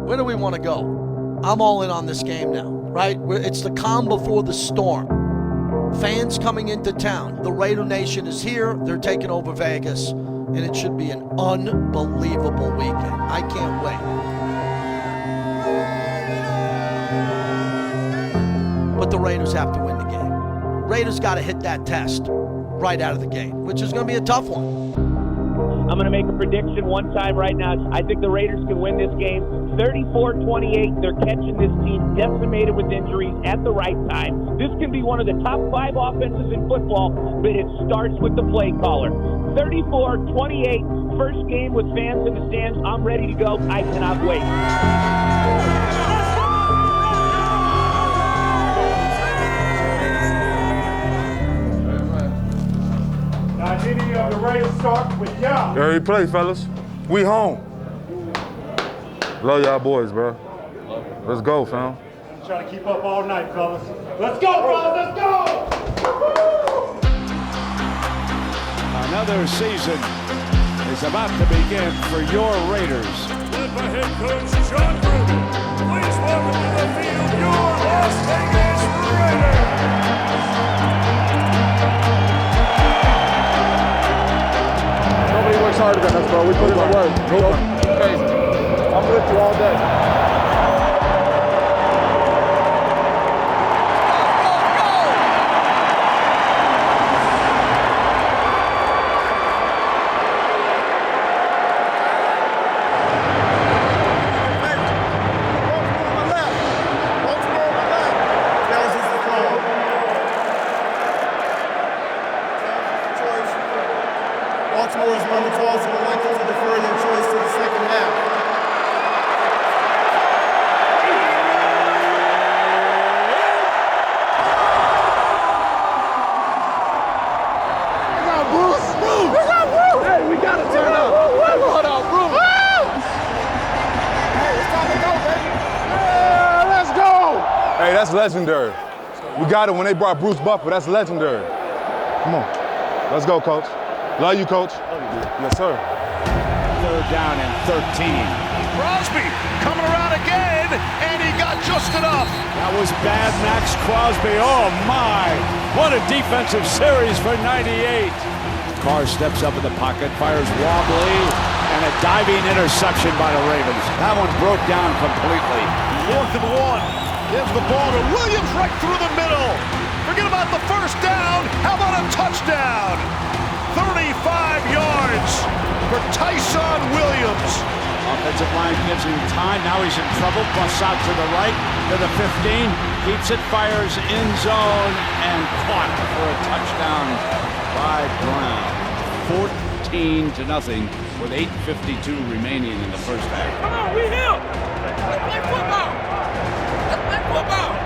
Where do we want to go? I'm all in on this game now, right? It's the calm before the storm. Fans coming into town. The Raider Nation is here. They're taking over Vegas, and it should be an unbelievable weekend. I can't wait. But the Raiders have to win the game. Raiders got to hit that test right out of the gate, which is going to be a tough one. I'm going to make a prediction one time right now. I think the Raiders can win this game 34-28. They're catching this team decimated with injuries at the right time. This can be one of the top 5 offenses in football, but it starts with the play caller. 34-28, first game with fans in the stands. I'm ready to go. I cannot wait. Any of the Raiders start with y'all. Every play, fellas. We home. Love y'all boys, bro. Let's go, fam. Try to keep up all night, fellas. Let's go, fellas. Let's go! Another season is about to begin for your Raiders. Led by head coach John Gruden. Please welcome to the field your Las Vegas Raiders. Nobody works harder than us, bro. We put in the work. Crazy. I'm with you all day. Baltimore is one of the calls who elected to defer their choice to the second half. What's up, Bruce? What's up, Bruce? Hey, we gotta turn up. What up, Bruce? Hey, it's time to go, baby. Yeah, let's go. Hey, that's legendary. We got it when they brought Bruce Buffer. That's legendary. Come on. Let's go, coach. Love you, coach. Yes, sir. Third down and 13. Crosby coming around again, and he got just enough. That was bad, Max Crosby. Oh, my. What a defensive series for 98. Carr steps up in the pocket, fires wobbly, and a diving interception by the Ravens. That one broke down completely. 4th and 1. Gives the ball to Williams right through the middle. Forget about the first down. How about a touchdown? 35 yards for Tyson Williams. Offensive line gives him time. Now he's in trouble. Busts out to the right, to the 15. Keeps it, fires in zone, and caught for a touchdown by Brown. 14-0 with 8:52 remaining in the first half. Come on, we here. Let's play football. Let's play football.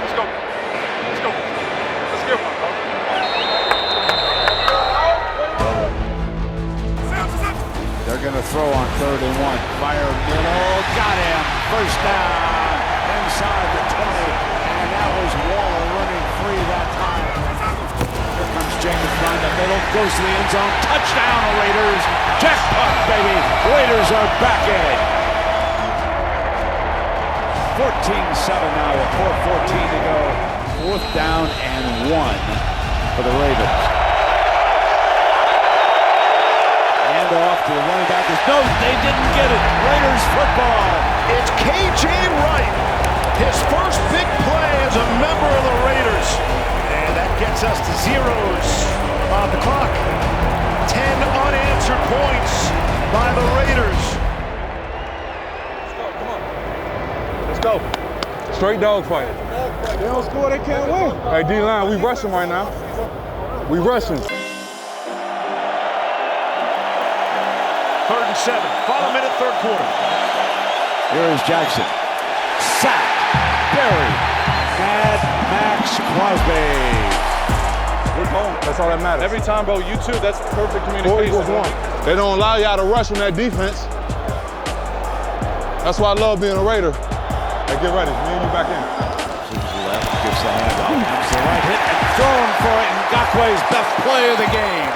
Let's go. Let's go. Let's get one, bro. They're going to throw on 3rd and 1. Fire middle. Got him. First down. Inside the 20. And that was Waller running free that time. Here comes Jenkins down the middle. Goes to the end zone. Touchdown, Raiders. Jackpot, baby. Raiders are back in it. 14-7 now with 4:14 to go. 4th down and 1 for the Ravens. Off to the running back. No, they didn't get it. Raiders football. It's KJ Wright. His first big play as a member of the Raiders. And that gets us to zeros on the clock. 10 unanswered points by the Raiders. Let's go. Straight dog fight. They don't score, they can't win. Hey, D-line, we rushing right now. We rushing. 3rd and 7. Final minute, 3rd quarter. Here is Jackson. Sack. Buried. Mad Max Crosby. We're home. That's all that matters. Every time, bro, you two, that's perfect communication. 4-1. They don't allow y'all to rush on that defense. That's why I love being a Raider. Hey, get ready. Me and you back in. Left gives the handoff. Comes the right hit and thrown for it. Ngakwe's best play of the game.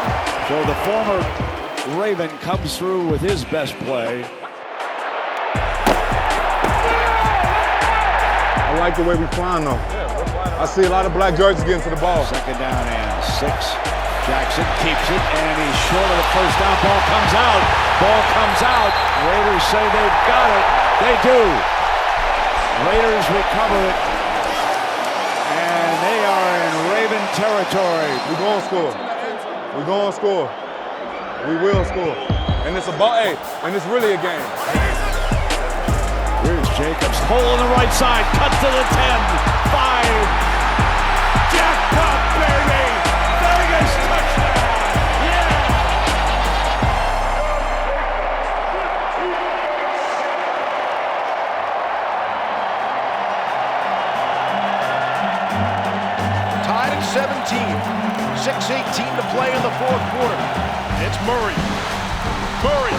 So the former Raven comes through with his best play. like the way we flying though. I see a lot of black jerseys getting to the ball. Second down and 6. Jackson keeps it, and he's short of the first down. Ball comes out. Ball comes out. Raiders say they've got it. They do. Raiders recover it. And they are in Raven territory. We're going to score. We're going to score. We will score. And it's a ball, hey, and it's really a game. Here's Jacobs. Hole on the right side. Cut to the 10. 5. Jackpot, baby! Vegas touchdown! Yeah! Tied at 17. 6:18 to play in the fourth quarter. It's Murray. Murray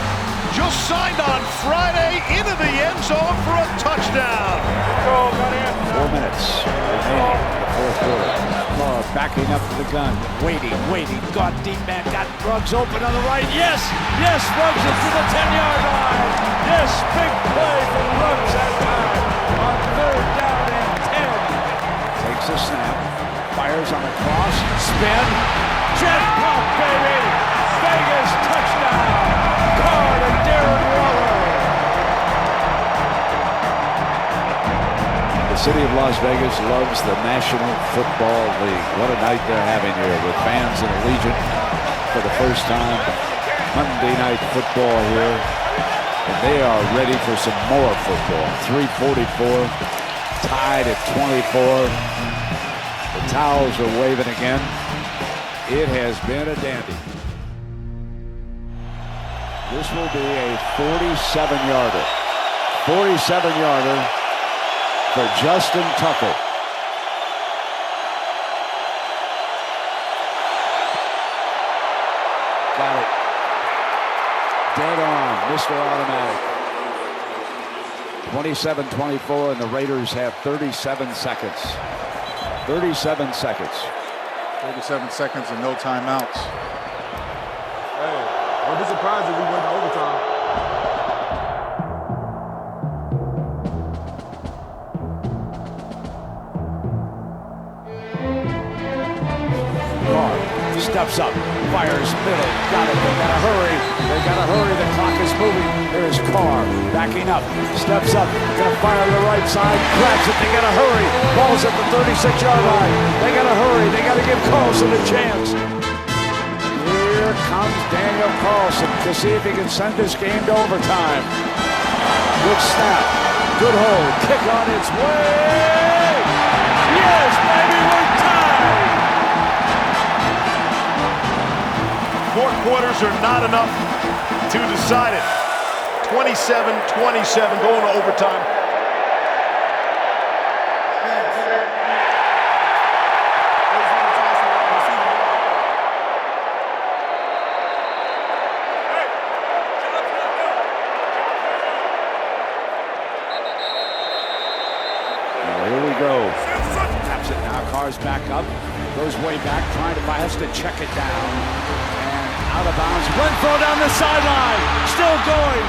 just signed on Friday into the end zone for a touchdown. 4 minutes remaining in the fourth quarter. Carr backing up to the gun. Waiting. Got deep man. Got Ruggs open on the right. Yes! Ruggs is to the 10-yard line. Yes, big play from Ruggs that time on 3rd down and 10. Takes a snap. Fires on a cross. Spin. Jackpot, baby! Vegas touchdown! Carr to Darren Waller. The city of Las Vegas loves the National Football League. What a night they're having here with fans in Allegiant for the first time. Monday night football here. And they are ready for some more football. 3:44, tied at 24. The towels are waving again. It has been a dandy. This will be a 47-yarder. 47-yarder for Justin Tucker. Got it. Dead on, Mr. Automatic. 27-24, and the Raiders have 37 seconds. 37 seconds. 37 seconds and no timeouts. Hey, I'd be surprised if we went to overtime. Steps up, fires middle, got it, they gotta hurry, the clock is moving. There's Carr, backing up, steps up, gonna fire to the right side, grabs it, they gotta hurry, ball's at the 36-yard line, they gotta hurry, they gotta give Carlson a chance. Here comes Daniel Carlson to see if he can send this game to overtime. Good snap, good hold, kick on its way, yes baby, we're tied! Four quarters are not enough to decide it. 27-27 going to overtime. Well, here we go. Taps it now. Carr's back up. Goes way back, trying to has to check it down. Out of bounds. Renfro down the sideline. Still going.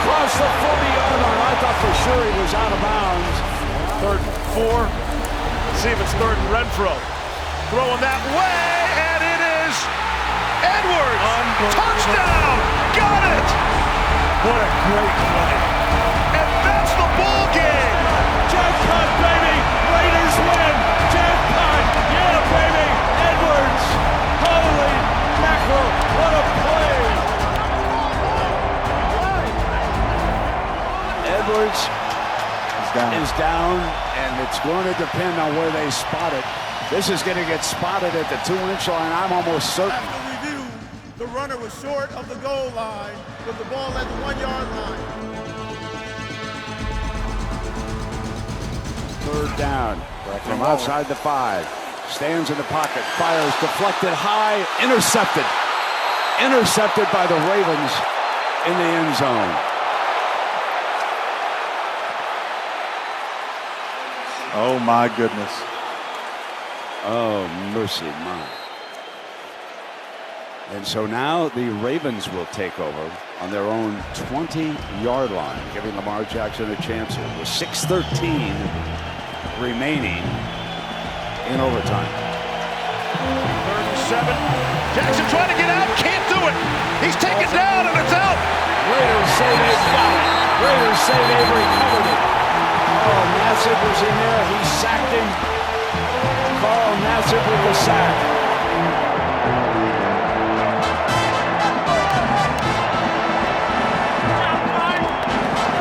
Across the 40-yard line. I thought for sure he was out of bounds. 3rd and 4. Let's see if it's 3rd and Renfro. Throwing that way, and it is Edwards. Touchdown. Got it. What a great play. And that's the ball game. Jackpot, baby. Raiders win. Jackpot. Yeah, baby. Edwards. Holy mackerel, what a play! Edwards is down, and it's going to depend on where they spot it. This is going to get spotted at the 2-inch line, I'm almost certain. After review, the runner was short of the goal line with the ball at the 1-yard line. 3rd down from outside the 5. Stands in the pocket, fires, deflected high, intercepted. Intercepted by the Ravens in the end zone. Oh my goodness. Oh, mercy mine. And so now the Ravens will take over on their own 20-yard line, giving Lamar Jackson a chance here with 6:13 remaining in overtime. 37. Jackson trying to get out, can't do it. He's taken down and it's out. Raiders say they've got it. Raiders say they've recovered it. Oh, Nassib was in there. He sacked him. Carl Nassib with the sack.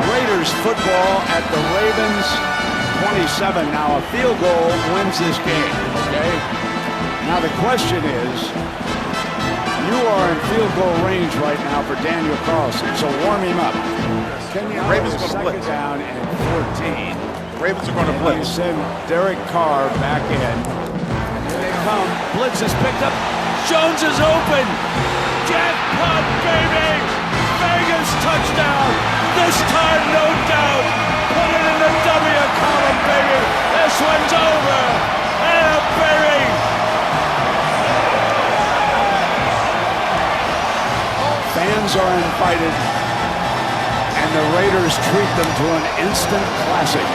Raiders football at the Ravens 27. Now a field goal wins this game, okay? Now the question is, you are in field goal range right now for Daniel Carlson, so warm him up. Ravens are second going to blitz. Down and 14. The Ravens are going to You blitz. send Derek Carr back in. Here they come. Blitz is picked up. Jones is open. Jackpot, baby! Vegas touchdown. This time, no doubt. Put it in the W column, baby. This one's over. And a baby. Fans are invited, and the Raiders treat them to an instant classic.